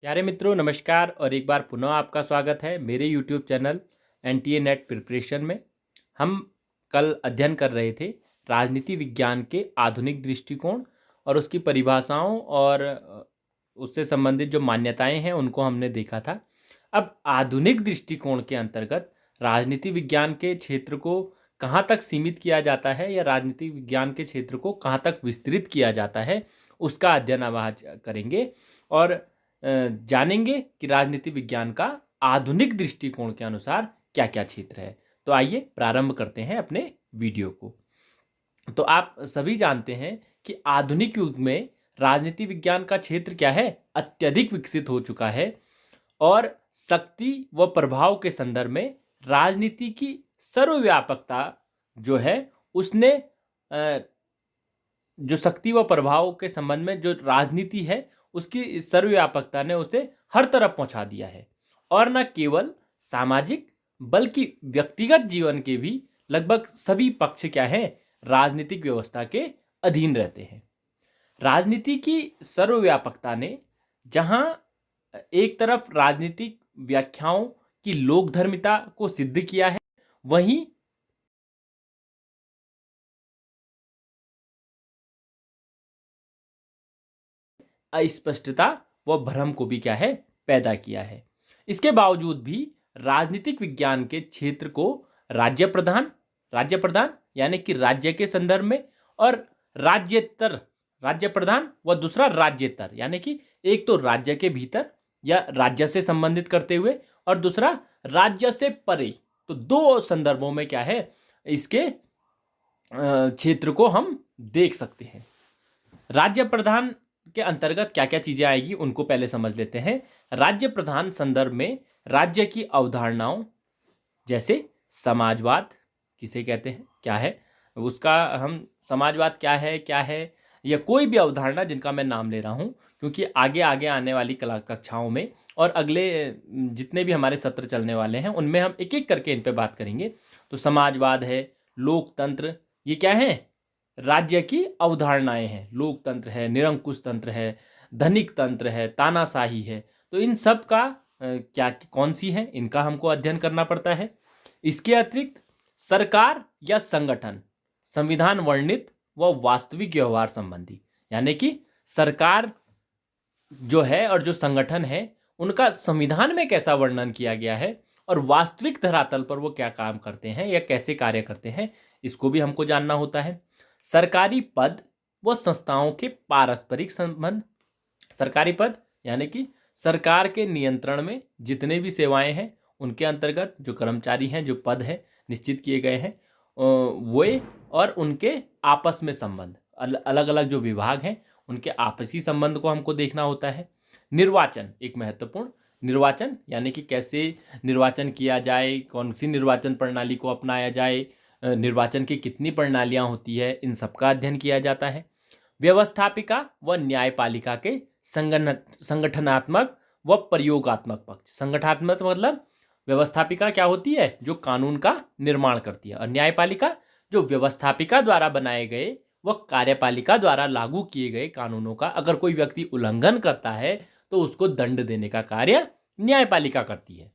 प्यारे मित्रों नमस्कार और एक बार पुनः आपका स्वागत है मेरे YouTube channel NTA net preparation में। हम कल अध्ययन कर रहे थे राजनीति विज्ञान के आधुनिक दृष्टिकोण और उसकी परिभाषाओं और उससे संबंधित जो मान्यताएं हैं उनको हमने देखा था। अब आधुनिक दृष्टिकोण के अंतर्गत राजनीति विज्ञान के क्षेत्र को कहाँ तक सीमित किया जाता है या राजनीति विज्ञान के क्षेत्र को कहाँ तक विस्तृत किया जाता है उसका अध्ययन अब आज करेंगे और जानेंगे कि राजनीति विज्ञान का आधुनिक दृष्टिकोण के अनुसार क्या क्या क्षेत्र है। तो आइए प्रारंभ करते हैं अपने वीडियो को। तो आप सभी जानते हैं कि आधुनिक युग में राजनीति विज्ञान का क्षेत्र क्या है, अत्यधिक विकसित हो चुका है और शक्ति व प्रभाव के संदर्भ में राजनीति की सर्वव्यापकता जो है उसने जो शक्ति व प्रभाव के संबंध में जो राजनीति है उसकी सर्वव्यापकता ने उसे हर तरफ पहुंचा दिया है और न केवल सामाजिक बल्कि व्यक्तिगत जीवन के भी लगभग सभी पक्ष क्या हैं, राजनीतिक व्यवस्था के अधीन रहते हैं। राजनीति की सर्वव्यापकता ने जहां एक तरफ राजनीतिक व्याख्याओं की लोकधर्मिता को सिद्ध किया है, वहीं अस्पष्टता व भ्रम को भी क्या है, पैदा किया है। इसके बावजूद भी राजनीतिक विज्ञान के क्षेत्र को राज्य प्रधान यानी कि राज्य के संदर्भ में और राज्येतर राज्य प्रधान व दूसरा राज्येतर यानी कि एक तो राज्य के भीतर या राज्य से संबंधित करते हुए और दूसरा राज्य से परे, तो दो संदर्भों में क्या है इसके क्षेत्र को हम देख सकते हैं। राज्य प्रधान के अंतर्गत क्या क्या चीजें आएगी उनको पहले समझ लेते हैं। राज्य प्रधान संदर्भ में राज्य की अवधारणाओं जैसे समाजवाद किसे कहते हैं, क्या है उसका, हम समाजवाद क्या है या कोई भी अवधारणा जिनका मैं नाम ले रहा हूं क्योंकि आगे आगे आने वाली कक्षाओं में और अगले जितने भी हमारे सत्र चलने वाले हैं उनमें हम एक एक करके इन पे बात करेंगे। तो समाजवाद है, लोकतंत्र, ये क्या है, राज्य की अवधारणाएं हैं। लोकतंत्र है, निरंकुश तंत्र है, धनिक तंत्र है, तानाशाही है। तो इन सब का क्या कौन सी है इनका हमको अध्ययन करना पड़ता है। इसके अतिरिक्त सरकार या संगठन संविधान वर्णित व वास्तविक व्यवहार संबंधी, यानी कि सरकार जो है और जो संगठन है उनका संविधान में कैसा वर्णन किया गया है और वास्तविक धरातल पर वो क्या काम करते हैं या कैसे कार्य करते हैं, इसको भी हमको जानना होता है। सरकारी पद व संस्थाओं के पारस्परिक संबंध, सरकारी पद यानी कि सरकार के नियंत्रण में जितने भी सेवाएं हैं उनके अंतर्गत जो कर्मचारी हैं, जो पद हैं निश्चित किए गए हैं वो, और उनके आपस में संबंध, अलग अलग जो विभाग हैं उनके आपसी संबंध को हमको देखना होता है। निर्वाचन एक महत्वपूर्ण, निर्वाचन यानी कि कैसे निर्वाचन किया जाए, कौन सी निर्वाचन प्रणाली को अपनाया जाए, निर्वाचन की कितनी प्रणालियां होती है, इन सबका अध्ययन किया जाता है। व्यवस्थापिका व न्यायपालिका के संगठनात्मक व प्रयोगात्मक पक्ष। संगठनात्मक मतलब व्यवस्थापिका क्या होती है, जो कानून का निर्माण करती है, और न्यायपालिका जो व्यवस्थापिका द्वारा बनाए गए व कार्यपालिका द्वारा लागू किए गए कानूनों का अगर कोई व्यक्ति उल्लंघन करता है तो उसको दंड देने का कार्य न्यायपालिका करती है।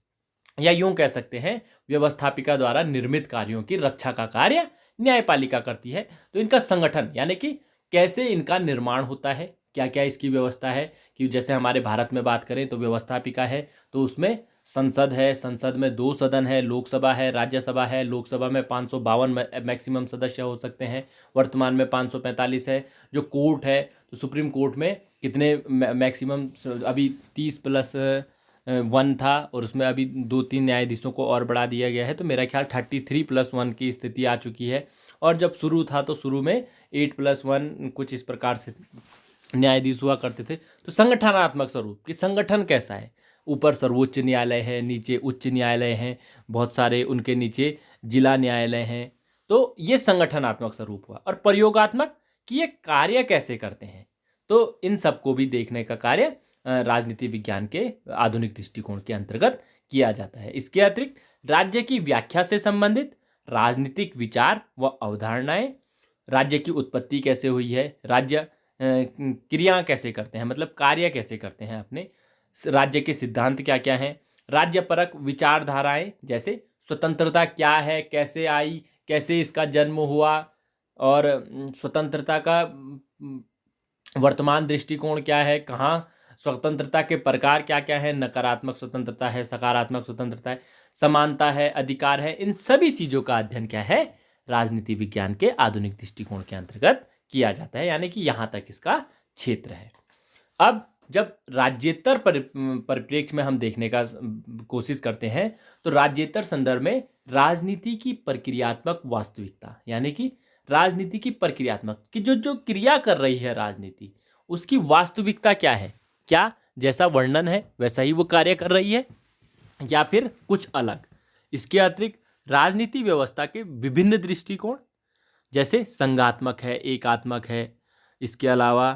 या यूं कह सकते हैं व्यवस्थापिका द्वारा निर्मित कार्यों की रक्षा का कार्य न्यायपालिका करती है। तो इनका संगठन यानी कि कैसे इनका निर्माण होता है, क्या क्या इसकी व्यवस्था है, कि जैसे हमारे भारत में बात करें तो व्यवस्थापिका है तो उसमें संसद है, संसद में 2 सदन है, लोकसभा है, राज्यसभा है। लोकसभा में 552 मैक्सिमम सदस्य हो सकते हैं, वर्तमान में 545 है। जो कोर्ट है तो सुप्रीम कोर्ट में कितने मैक्सिमम, अभी 30+1 था और उसमें अभी 2-3 न्यायाधीशों को और बढ़ा दिया गया है, तो मेरा ख्याल 33+1 की स्थिति आ चुकी है। और जब शुरू था तो शुरू में 8+1 कुछ इस प्रकार से न्यायाधीश हुआ करते थे। तो संगठनात्मक स्वरूप कि संगठन कैसा है, ऊपर सर्वोच्च न्यायालय है, नीचे उच्च न्यायालय हैं, बहुत सारे उनके नीचे जिला न्यायालय हैं। तो ये संगठनात्मक स्वरूप हुआ। और प्रयोगात्मक कि ये कार्य कैसे करते हैं, तो इन सबको भी देखने का कार्य राजनीति विज्ञान के आधुनिक दृष्टिकोण के अंतर्गत किया जाता है। इसके अतिरिक्त राज्य की व्याख्या से संबंधित राजनीतिक विचार व अवधारणाएं, राज्य की उत्पत्ति कैसे हुई है, राज्य क्रिया कैसे करते हैं, मतलब कार्य कैसे करते हैं अपने, राज्य के सिद्धांत क्या क्या हैं, राज्यपरक विचारधाराएं जैसे स्वतंत्रता क्या है, कैसे आई, कैसे इसका जन्म हुआ, और स्वतंत्रता का वर्तमान दृष्टिकोण क्या है, कहाँ स्वतंत्रता के प्रकार क्या क्या है, नकारात्मक स्वतंत्रता है, सकारात्मक स्वतंत्रता है, समानता है, अधिकार है, इन सभी चीज़ों का अध्ययन क्या है, राजनीति विज्ञान के आधुनिक दृष्टिकोण के अंतर्गत किया जाता है, यानी कि यहाँ तक इसका क्षेत्र है। अब जब राज्येतर परिप्रेक्ष्य में हम देखने का कोशिश करते हैं तो राज्येतर संदर्भ में राजनीति की प्रक्रियात्मक वास्तविकता, यानी कि राजनीति की प्रक्रियात्मक कि जो जो क्रिया कर रही है राजनीति, उसकी वास्तविकता क्या है, क्या जैसा वर्णन है वैसा ही वो कार्य कर रही है या फिर कुछ अलग। इसके अतिरिक्त राजनीति व्यवस्था के विभिन्न दृष्टिकोण जैसे संघात्मक है, एकात्मक है, इसके अलावा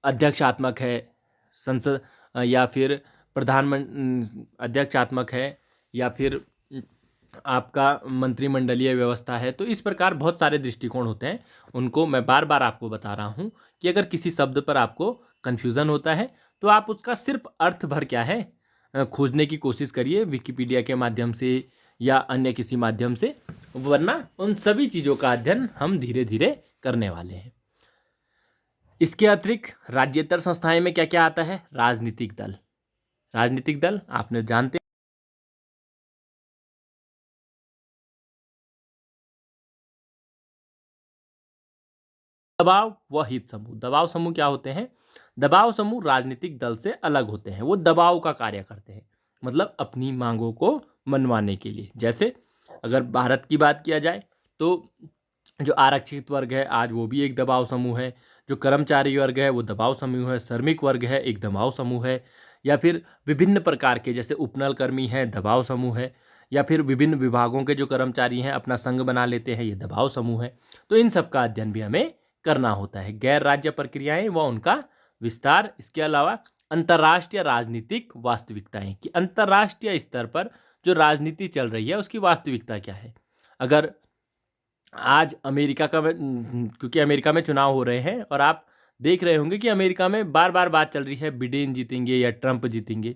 अध्यक्षात्मक है, संसद या फिर प्रधानमंत्री अध्यक्षात्मक है, या फिर आपका मंत्रिमंडलीय व्यवस्था है। तो इस प्रकार बहुत सारे दृष्टिकोण होते हैं, उनको मैं बार बार आपको बता रहा हूँ कि अगर किसी शब्द पर आपको कन्फ्यूज़न होता है तो आप उसका सिर्फ अर्थ भर क्या है खोजने की कोशिश करिए विकिपीडिया के माध्यम से या अन्य किसी माध्यम से, वरना उन सभी चीज़ों का अध्ययन हम धीरे धीरे करने वाले हैं। इसके अतिरिक्त राज्येतर संस्थाएं में क्या क्या आता है, राजनीतिक दल। राजनीतिक दल आपने जानते दबाव व हित समूह। दबाव समूह क्या होते हैं, दबाव समूह राजनीतिक दल से अलग होते हैं, वो दबाव का कार्य करते हैं, मतलब अपनी मांगों को मनवाने के लिए। जैसे अगर भारत की बात किया जाए तो जो आरक्षित वर्ग है आज वो भी एक दबाव समूह है, जो कर्मचारी वर्ग है वो दबाव समूह है, श्रमिक वर्ग है एक दबाव समूह है, या फिर विभिन्न प्रकार के जैसे उपनल कर्मी है दबाव समूह है, या फिर विभिन्न विभागों के जो कर्मचारी हैं अपना संघ बना लेते हैं, ये दबाव समूह है। तो इन सब का अध्ययन भी हमें करना होता है, गैर राज्य प्रक्रियाएं व उनका विस्तार। इसके अलावा अंतर्राष्ट्रीय राजनीतिक वास्तविकताएं कि अंतर्राष्ट्रीय स्तर पर जो राजनीति चल रही है उसकी वास्तविकता क्या है। अगर आज अमेरिका का क्योंकि अमेरिका में चुनाव हो रहे हैं और आप देख रहे होंगे कि अमेरिका में बार बार बात चल रही है बिडेन जीतेंगे या ट्रंप जीतेंगे,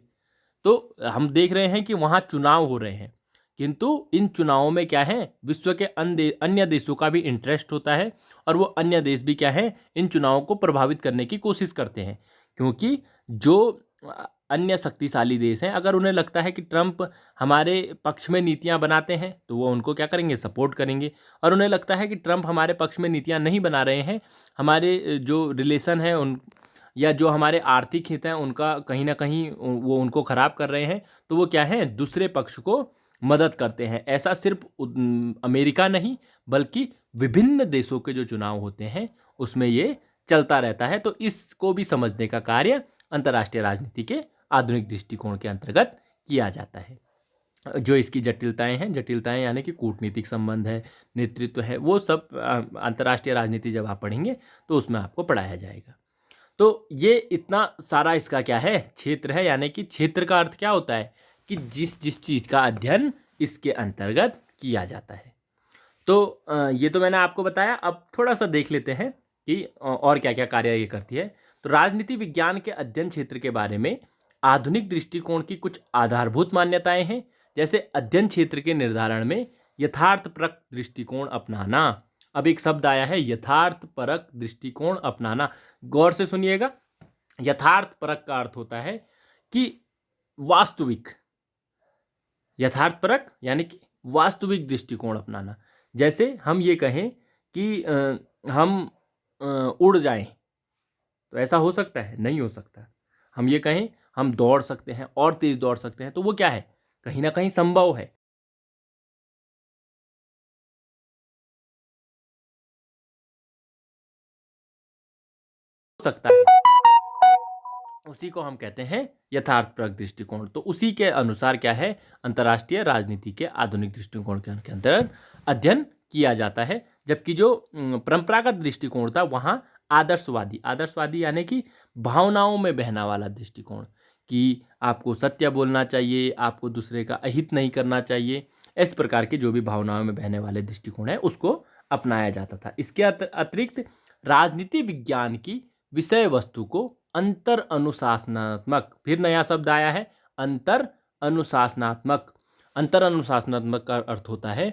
तो हम देख रहे हैं कि वहाँ चुनाव हो रहे हैं, किंतु इन चुनावों में क्या है विश्व के अन्य देशों का भी इंटरेस्ट होता है और वो अन्य देश भी क्या है इन चुनावों को प्रभावित करने की कोशिश करते हैं, क्योंकि जो अन्य शक्तिशाली देश हैं अगर उन्हें लगता है कि ट्रंप हमारे पक्ष में नीतियां बनाते हैं तो वो उनको क्या करेंगे, सपोर्ट करेंगे, और उन्हें लगता है कि ट्रंप हमारे पक्ष में नीतियां नहीं बना रहे हैं, हमारे जो रिलेशन है उन या जो हमारे आर्थिक हित हैं उनका कहीं ना कहीं वो उनको ख़राब कर रहे हैं, तो वो क्या है दूसरे पक्ष को मदद करते हैं। ऐसा सिर्फ अमेरिका नहीं बल्कि विभिन्न देशों के जो चुनाव होते हैं उसमें ये चलता रहता है। तो इसको भी समझने का कार्य अंतर्राष्ट्रीय राजनीति के आधुनिक दृष्टिकोण के अंतर्गत किया जाता है। जो इसकी जटिलताएं हैं, जटिलताएं यानी कि कूटनीतिक संबंध है, नेतृत्व है, वो सब अंतर्राष्ट्रीय राजनीति जब आप पढ़ेंगे तो उसमें आपको पढ़ाया जाएगा। तो ये इतना सारा इसका क्या है क्षेत्र है, यानी कि क्षेत्र का अर्थ क्या होता है कि जिस जिस चीज़ का अध्ययन इसके अंतर्गत किया जाता है। तो ये तो मैंने आपको बताया। अब थोड़ा सा देख लेते हैं कि और क्या क्या कार्य ये करती है। तो राजनीति विज्ञान के अध्ययन क्षेत्र के बारे में आधुनिक दृष्टिकोण की कुछ आधारभूत मान्यताएं हैं, जैसे अध्ययन क्षेत्र के निर्धारण में यथार्थपरक दृष्टिकोण अपनाना। अब एक शब्द आया है यथार्थपरक दृष्टिकोण अपनाना, गौर से सुनिएगा। यथार्थपरक का अर्थ होता है कि वास्तविक, यथार्थपरक यानी कि वास्तविक दृष्टिकोण अपनाना। जैसे हम ये कहें कि हम उड़ जाएं, तो ऐसा हो सकता है? नहीं हो सकता। हम ये कहें हम दौड़ सकते हैं और तेज दौड़ सकते हैं, तो वो क्या है, कहीं ना कहीं संभव है। हो सकता है, उसी को हम कहते हैं यथार्थपरक दृष्टिकोण। तो उसी के अनुसार क्या है अंतर्राष्ट्रीय राजनीति के आधुनिक दृष्टिकोण के अंतर्गत अध्ययन किया जाता है। जबकि जो परंपरागत दृष्टिकोण था वहाँ आदर्शवादी, आदर्शवादी यानी कि भावनाओं में बहना वाला दृष्टिकोण कि आपको सत्य बोलना चाहिए, आपको दूसरे का अहित नहीं करना चाहिए, इस प्रकार के जो भी भावनाओं में बहने वाले दृष्टिकोण है उसको अपनाया जाता था। इसके अतिरिक्त राजनीति विज्ञान की विषय वस्तु को अंतर अनुशासनात्मक, फिर नया शब्द आया है अंतर अनुशासनात्मक। अंतर अनुशासनात्मक का अर्थ होता है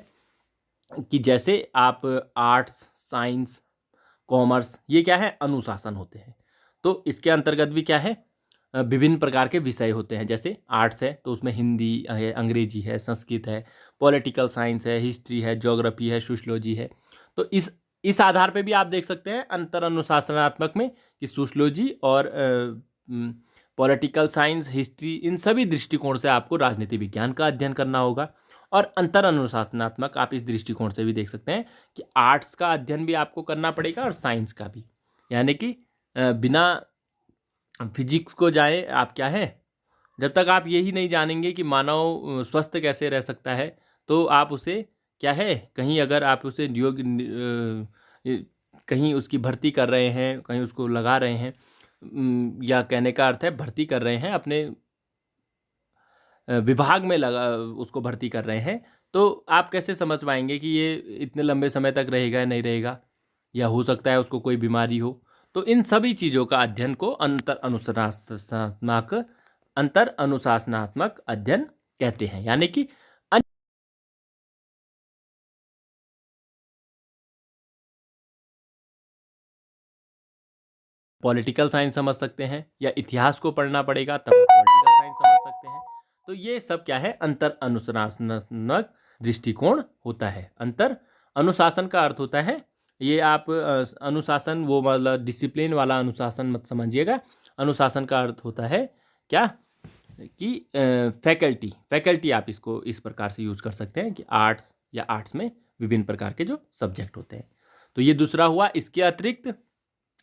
कि जैसे आप आर्ट्स, साइंस, कॉमर्स, ये क्या है, अनुशासन होते हैं। तो इसके अंतर्गत भी क्या है, विभिन्न प्रकार के विषय होते हैं। जैसे आर्ट्स है तो उसमें हिंदी है, अंग्रेजी है, संस्कृत है, पॉलिटिकल साइंस है, हिस्ट्री है, ज्योग्राफी है, सोशियोलॉजी है। तो इस आधार पे भी आप देख सकते हैं अंतर अनुशासनात्मक में कि सोशियोलॉजी और पॉलिटिकल साइंस, हिस्ट्री, इन सभी दृष्टिकोण से आपको राजनीति विज्ञान का अध्ययन करना होगा। और अंतर अनुशासनात्मक आप इस दृष्टिकोण से भी देख सकते हैं कि आर्ट्स का अध्ययन भी आपको करना पड़ेगा और साइंस का भी, यानी कि बिना फिजिक्स को जाए आप क्या है, जब तक आप यही नहीं जानेंगे कि मानव स्वस्थ कैसे रह सकता है, तो आप उसे क्या है, कहीं अगर आप उसे कहीं उसकी भर्ती कर रहे हैं, कहीं उसको लगा रहे हैं, या कहने का अर्थ है भर्ती कर रहे हैं, अपने विभाग में लगा उसको भर्ती कर रहे हैं, तो आप कैसे समझ पाएंगे कि ये इतने लंबे समय तक रहेगा या नहीं रहेगा, या हो सकता है उसको कोई बीमारी हो। तो इन सभी चीज़ों का अध्ययन को अंतर अनुशासनात्मक अध्ययन कहते हैं, यानी कि पॉलिटिकल साइंस समझ सकते हैं, या इतिहास को पढ़ना पड़ेगा तब पॉलिटिकल साइंस समझ सकते हैं। तो ये सब क्या है, अंतर अनुशासनात्मक दृष्टिकोण होता है। अंतर अनुशासन का अर्थ होता है, ये आप अनुशासन वो मतलब डिसिप्लिन वाला अनुशासन मत समझिएगा। अनुशासन का अर्थ होता है क्या कि फैकल्टी आप इसको इस प्रकार से यूज कर सकते हैं कि आर्ट्स या आर्ट्स में विभिन्न प्रकार के जो सब्जेक्ट होते हैं। तो ये दूसरा हुआ। इसके अतिरिक्त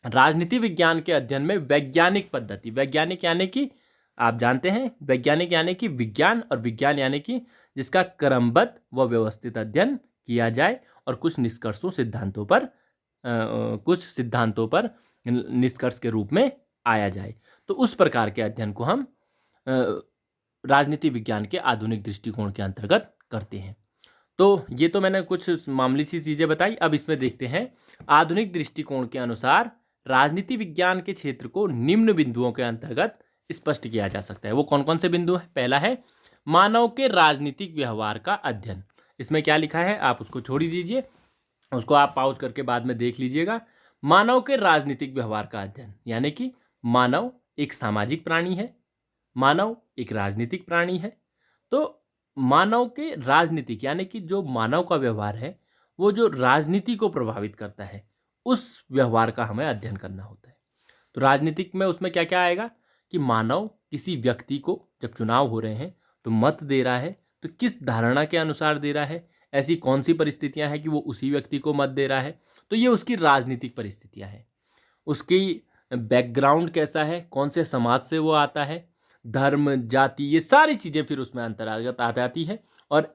राजनीति विज्ञान के अध्ययन में वैज्ञानिक पद्धति, वैज्ञानिक यानी कि आप जानते हैं वैज्ञानिक यानी कि विज्ञान, और विज्ञान यानी कि जिसका क्रमबद्ध व व्यवस्थित अध्ययन किया जाए और कुछ सिद्धांतों पर निष्कर्ष के रूप में आया जाए, तो उस प्रकार के अध्ययन को हम राजनीति विज्ञान के आधुनिक दृष्टिकोण के अंतर्गत करते हैं। तो ये तो मैंने कुछ मामूली सी चीज़ें बताई। अब इसमें देखते हैं आधुनिक दृष्टिकोण के अनुसार राजनीति विज्ञान के क्षेत्र को निम्न बिंदुओं के अंतर्गत स्पष्ट किया जा सकता है। वो कौन कौन से बिंदु हैं? पहला है मानव के राजनीतिक व्यवहार का अध्ययन। इसमें क्या लिखा है आप उसको छोड़ ही दीजिए, उसको आप पॉज करके बाद में देख लीजिएगा। मानव के राजनीतिक व्यवहार का अध्ययन यानी कि मानव एक सामाजिक प्राणी है, मानव एक राजनीतिक प्राणी है। तो मानव के राजनीतिक यानी कि जो मानव का व्यवहार है वो जो राजनीति को प्रभावित करता है, उस व्यवहार का हमें अध्ययन करना होता है। तो राजनीतिक में उसमें क्या क्या आएगा कि मानव किसी व्यक्ति को जब चुनाव हो रहे हैं तो मत दे रहा है, तो किस धारणा के अनुसार दे रहा है, ऐसी कौन सी परिस्थितियां हैं कि वो उसी व्यक्ति को मत दे रहा है, तो ये उसकी राजनीतिक परिस्थितियां हैं। उसकी बैकग्राउंड कैसा है, कौन से समाज से वो आता है, धर्म, जाति, ये सारी चीज़ें फिर उसमें अंतर्गत आ जाती है। और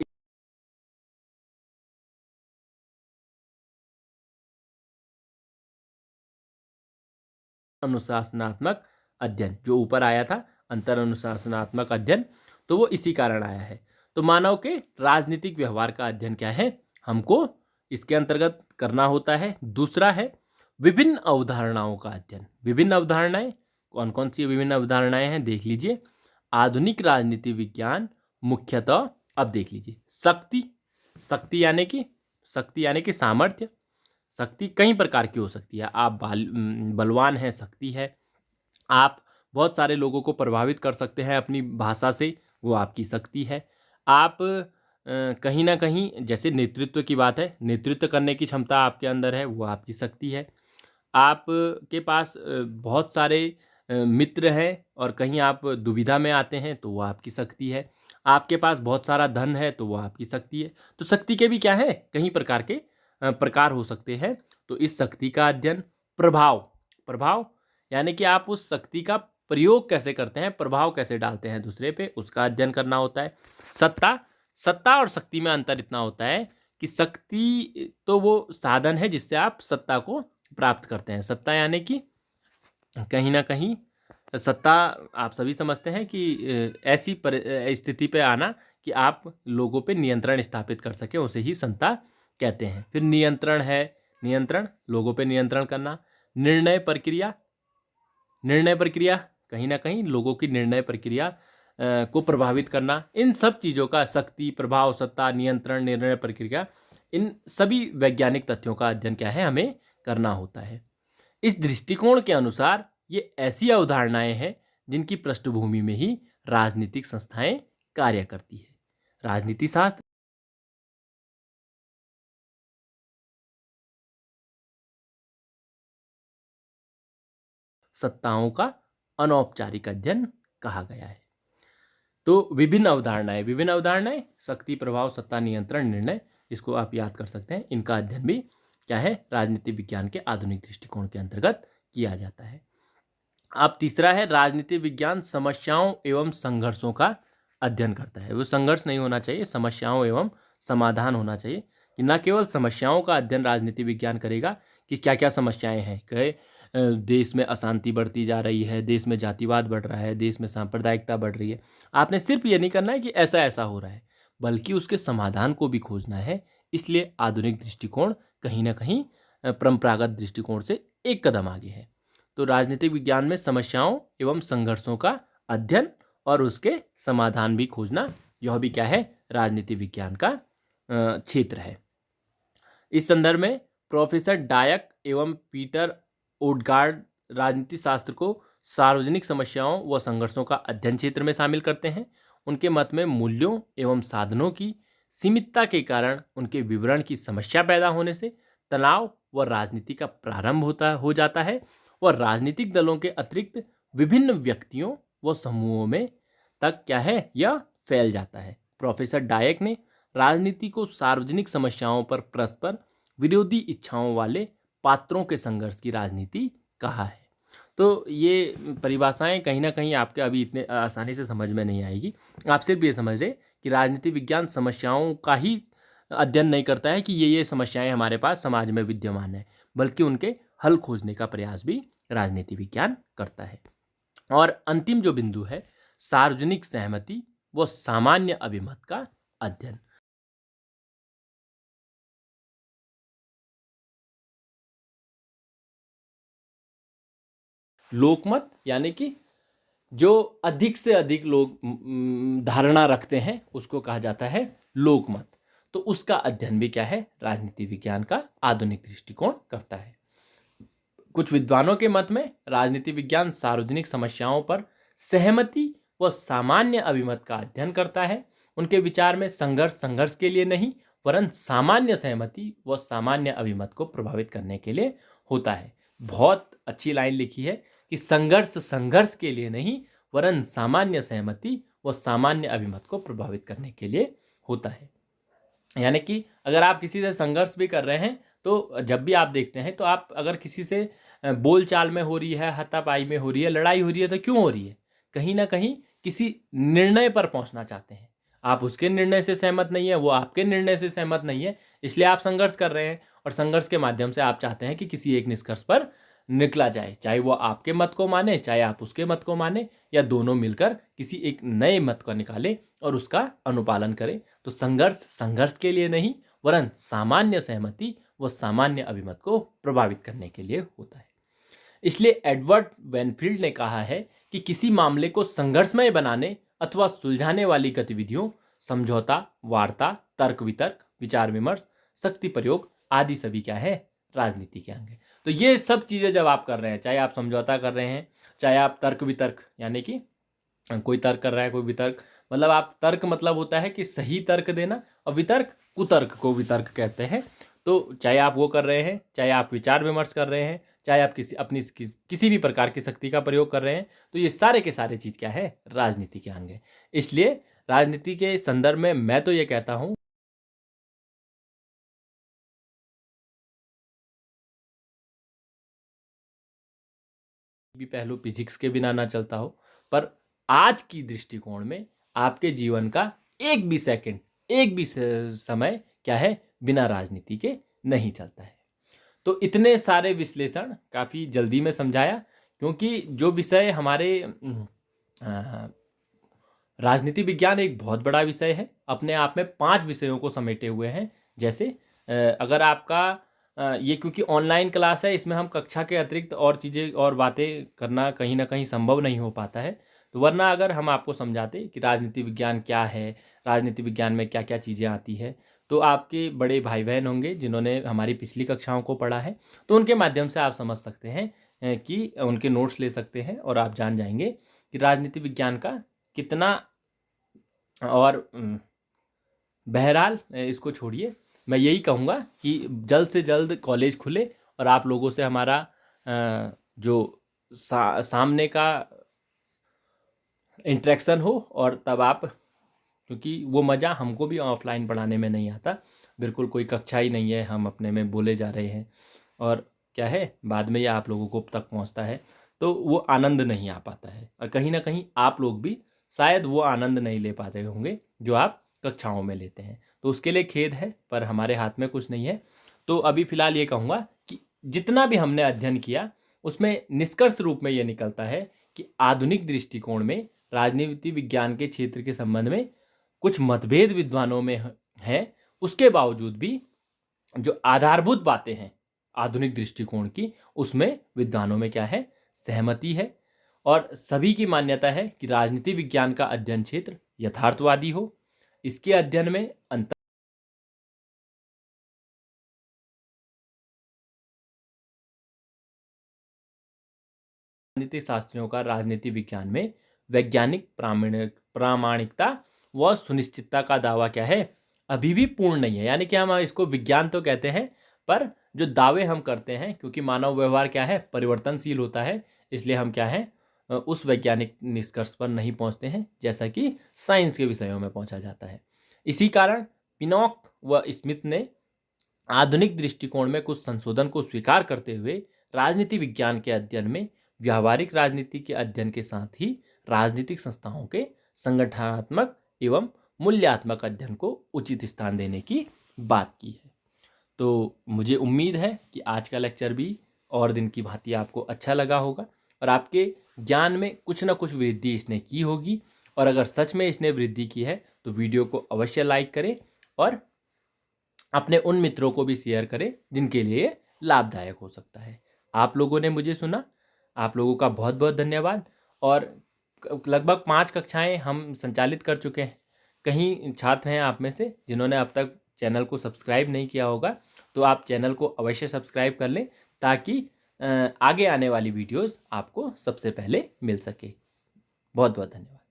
अनुशासनात्मक अध्ययन जो ऊपर आया था, अंतर अनुशासनात्मक अध्ययन, तो वो इसी कारण आया है। तो मानव के राजनीतिक व्यवहार का अध्ययन क्या है, हमको इसके अंतर्गत करना होता है। दूसरा है विभिन्न अवधारणाओं का अध्ययन। विभिन्न अवधारणाएं कौन कौन सी विभिन्न अवधारणाएं हैं देख लीजिए। आधुनिक राजनीति विज्ञान मुख्यतः, अब देख लीजिए, शक्ति, शक्ति यानी कि सामर्थ्य। शक्ति कई प्रकार की हो सकती है। आप बलवान हैं, शक्ति है। आप बहुत सारे लोगों को प्रभावित कर सकते हैं अपनी भाषा से, वो आपकी शक्ति है। आप कहीं ना कहीं जैसे नेतृत्व की बात है, नेतृत्व करने की क्षमता आपके अंदर है, वो आपकी शक्ति है। आप के पास बहुत सारे मित्र हैं और कहीं आप दुविधा में आते हैं तो वो आपकी शक्ति है। आपके पास बहुत सारा धन है तो वो आपकी शक्ति है। तो शक्ति के भी क्या है, कई प्रकार के प्रकार हो सकते हैं। तो इस शक्ति का अध्ययन। प्रभाव यानी कि आप उस शक्ति का प्रयोग कैसे करते हैं, प्रभाव कैसे डालते हैं दूसरे पे, उसका अध्ययन करना होता है। सत्ता और शक्ति में अंतर इतना होता है कि शक्ति तो वो साधन है जिससे आप सत्ता को प्राप्त करते हैं। सत्ता यानी कि कहीं ना कहीं सत्ता आप सभी समझते हैं कि ऐसी स्थिति पे आना कि आप लोगों पे नियंत्रण स्थापित कर सके, उसे ही सत्ता कहते हैं। फिर नियंत्रण है, नियंत्रण लोगों पे नियंत्रण करना। निर्णय प्रक्रिया, निर्णय प्रक्रिया, कहीं ना कहीं लोगों की निर्णय प्रक्रिया को प्रभावित करना, इन सब चीज़ों का, शक्ति, प्रभाव, सत्ता, नियंत्रण, निर्णय प्रक्रिया, इन सभी वैज्ञानिक तथ्यों का अध्ययन क्या है, हमें करना होता है। इस दृष्टिकोण के अनुसार ये ऐसी अवधारणाएं हैं जिनकी पृष्ठभूमि में ही राजनीतिक संस्थाएं कार्य करती है। राजनीति शास्त्र सत्ताओं का अनौपचारिक अध्ययन कहा गया है। तो विभिन्न अवधारणाएं, शक्ति, प्रभाव, सत्ता, नियंत्रण, निर्णय, इसको आप याद कर सकते हैं। इनका अध्ययन भी क्या है, राजनीति विज्ञान के आधुनिक दृष्टिकोण के अंतर्गत किया जाता है। अब तीसरा है, राजनीति विज्ञान समस्याओं एवं संघर्षों का अध्ययन करता है। वो संघर्ष नहीं होना चाहिए, समस्याओं एवं समाधान होना चाहिए। कि न केवल समस्याओं का अध्ययन राजनीति विज्ञान करेगा कि क्या क्या समस्याएं हैं, कहे देश में अशांति बढ़ती जा रही है, देश में जातिवाद बढ़ रहा है, देश में सांप्रदायिकता बढ़ रही है। आपने सिर्फ ये नहीं करना है कि ऐसा ऐसा हो रहा है, बल्कि उसके समाधान को भी खोजना है। इसलिए आधुनिक दृष्टिकोण कहीं ना कहीं परंपरागत दृष्टिकोण से एक कदम आगे है। तो राजनीतिक विज्ञान में समस्याओं एवं संघर्षों का अध्ययन और उसके समाधान भी खोजना, यह भी क्या है, राजनीति विज्ञान का क्षेत्र है। इस संदर्भ में प्रोफेसर डायक एवं पीटर ओडगार्ड राजनीति शास्त्र को सार्वजनिक समस्याओं व संघर्षों का अध्ययन क्षेत्र में शामिल करते हैं। उनके मत में मूल्यों एवं साधनों की सीमितता के कारण उनके विवरण की समस्या पैदा होने से तनाव व राजनीति का प्रारंभ हो जाता है और राजनीतिक दलों के अतिरिक्त विभिन्न व्यक्तियों व समूहों में तक क्या है, यह फैल जाता है। प्रोफेसर डायक ने राजनीति को सार्वजनिक समस्याओं पर परस्पर विरोधी इच्छाओं वाले पात्रों के संघर्ष की राजनीति कहा है। तो ये परिभाषाएं कहीं ना कहीं आपके अभी इतने आसानी से समझ में नहीं आएगी। आप सिर्फ ये समझ रहे कि राजनीति विज्ञान समस्याओं का ही अध्ययन नहीं करता है कि ये समस्याएं हमारे पास समाज में विद्यमान है, बल्कि उनके हल खोजने का प्रयास भी राजनीति विज्ञान करता है। और अंतिम जो बिंदु है, सार्वजनिक सहमति व सामान्य अभिमत का अध्ययन। लोकमत यानी कि जो अधिक से अधिक लोग धारणा रखते हैं उसको कहा जाता है लोकमत। तो उसका अध्ययन भी क्या है, राजनीति विज्ञान का आधुनिक दृष्टिकोण करता है। कुछ विद्वानों के मत में राजनीति विज्ञान सार्वजनिक समस्याओं पर सहमति व सामान्य अभिमत का अध्ययन करता है। उनके विचार में संघर्ष के लिए नहीं, वरन सामान्य सहमति व सामान्य अभिमत को प्रभावित करने के लिए होता है। बहुत अच्छी लाइन लिखी है कि संघर्ष के लिए नहीं, वरन सामान्य सहमति व सामान्य अभिमत को प्रभावित करने के लिए होता है। यानी कि अगर आप किसी से संघर्ष भी कर रहे हैं, तो जब भी आप देखते हैं, तो आप अगर किसी से बोलचाल में हो रही है, हाथापाई में हो रही है, लड़ाई हो रही है, तो क्यों हो रही है, कहीं ना कहीं किसी निर्णय पर पहुंचना चाहते हैं। आप उसके निर्णय से सहमत नहीं है, वो आपके निर्णय से सहमत नहीं है, इसलिए आप संघर्ष कर रहे हैं। और संघर्ष के माध्यम से आप चाहते हैं कि किसी एक निष्कर्ष पर निकला जाए, चाहे वो आपके मत को माने, चाहे आप उसके मत को माने, या दोनों मिलकर किसी एक नए मत को निकालें और उसका अनुपालन करें। तो संघर्ष के लिए नहीं, वरन सामान्य सहमति व सामान्य अभिमत को प्रभावित करने के लिए होता है। इसलिए एडवर्ड वेनफील्ड ने कहा है कि किसी मामले को संघर्षमय बनाने अथवा सुलझाने वाली गतिविधियों, समझौता, वार्ता, तर्क वितर्क, विचार विमर्श, शक्ति प्रयोग आदि सभी क्या है, राजनीति के अंग है। तो ये सब चीजें जब आप कर रहे हैं, चाहे आप समझौता कर रहे हैं, चाहे आप तर्क वितर्क, यानी कि कोई तर्क कर रहा है, कोई वितर्क, मतलब आप तर्क मतलब होता है कि सही तर्क देना, और वितर्क कुतर्क को वितर्क कहते हैं। तो चाहे आप वो कर रहे हैं, चाहे आप विचार विमर्श कर रहे हैं, चाहे आप किसी भी प्रकार की शक्ति का प्रयोग कर रहे हैं, तो ये सारे के सारे चीज क्या है, राजनीति के अंग है। इसलिए राजनीति के संदर्भ में मैं तो ये कहता हूं भी पहलू फिजिक्स के बिना ना चलता हो, पर आज की दृष्टिकोण में आपके जीवन का एक भी सेकंड, एक भी समय क्या है, बिना राजनीति के नहीं चलता है। तो इतने सारे विश्लेषण काफ़ी जल्दी में समझाया, क्योंकि जो विषय हमारे राजनीति विज्ञान एक बहुत बड़ा विषय है, अपने आप में 5 विषयों को समेटे हुए हैं। जैसे अगर आपका ये क्योंकि ऑनलाइन क्लास है, इसमें हम कक्षा के अतिरिक्त और चीज़ें और बातें करना कहीं ना कहीं संभव नहीं हो पाता है। तो वरना अगर हम आपको समझाते कि राजनीति विज्ञान क्या है, राजनीति विज्ञान में क्या क्या चीज़ें आती है, तो आपके बड़े भाई बहन होंगे जिन्होंने हमारी पिछली कक्षाओं को पढ़ा है, तो उनके माध्यम से आप समझ सकते हैं कि उनके नोट्स ले सकते हैं और आप जान जाएंगे कि राजनीति विज्ञान का कितना। और बहरहाल इसको छोड़िए, मैं यही कहूँगा कि जल्द से जल्द कॉलेज खुले और आप लोगों से हमारा जो सामने का इंटरेक्शन हो, और तब आप, क्योंकि वो मज़ा हमको भी ऑफलाइन पढ़ाने में नहीं आता, बिल्कुल कोई कक्षा ही नहीं है, हम अपने में बोले जा रहे हैं और क्या है बाद में ये आप लोगों को तक पहुंचता है, तो वो आनंद नहीं आ पाता है। और कहीं ना कहीं आप लोग भी शायद वो आनंद नहीं ले पाते होंगे जो आप कक्षाओं में लेते हैं, तो उसके लिए खेद है, पर हमारे हाथ में कुछ नहीं है। तो अभी फ़िलहाल ये कहूँगा कि जितना भी हमने अध्ययन किया उसमें निष्कर्ष रूप में ये निकलता है कि आधुनिक दृष्टिकोण में राजनीति विज्ञान के क्षेत्र के संबंध में कुछ मतभेद विद्वानों में है। उसके बावजूद भी जो आधारभूत बातें हैं आधुनिक दृष्टिकोण की, उसमें विद्वानों में क्या है, सहमति है। और सभी की मान्यता है कि राजनीति विज्ञान का अध्ययन क्षेत्र यथार्थवादी हो। इसके अध्ययन में अंतर राजनीतिक शास्त्रियों का राजनीति विज्ञान में वैज्ञानिक प्रामाणिकता व सुनिश्चितता का दावा क्या है, अभी भी पूर्ण नहीं है। यानी कि हम इसको विज्ञान तो कहते हैं, पर जो दावे हम करते हैं, क्योंकि मानव व्यवहार क्या है, परिवर्तनशील होता है, इसलिए हम क्या है उस वैज्ञानिक निष्कर्ष पर नहीं पहुंचते हैं जैसा कि साइंस के विषयों में पहुंचा जाता है। इसी कारण पिनॉक व स्मिथ ने आधुनिक दृष्टिकोण में कुछ संशोधन को स्वीकार करते हुए राजनीति विज्ञान के अध्ययन में व्यावहारिक राजनीति के अध्ययन के साथ ही राजनीतिक संस्थाओं के संगठनात्मक एवं मूल्यात्मक अध्ययन को उचित स्थान देने की बात की है। तो मुझे उम्मीद है कि आज का लेक्चर भी और दिन की भांति आपको अच्छा लगा होगा और आपके ज्ञान में कुछ ना कुछ वृद्धि इसने की होगी। और अगर सच में इसने वृद्धि की है तो वीडियो को अवश्य लाइक करें और अपने उन मित्रों को भी शेयर करें जिनके लिए लाभदायक हो सकता है। आप लोगों ने मुझे सुना, आप लोगों का बहुत बहुत धन्यवाद। और लगभग 5 कक्षाएं हम संचालित कर चुके हैं। कहीं छात्र हैं आप में से जिन्होंने अब तक चैनल को सब्सक्राइब नहीं किया होगा, तो आप चैनल को अवश्य सब्सक्राइब कर लें ताकि आगे आने वाली वीडियोस आपको सबसे पहले मिल सके। बहुत बहुत धन्यवाद।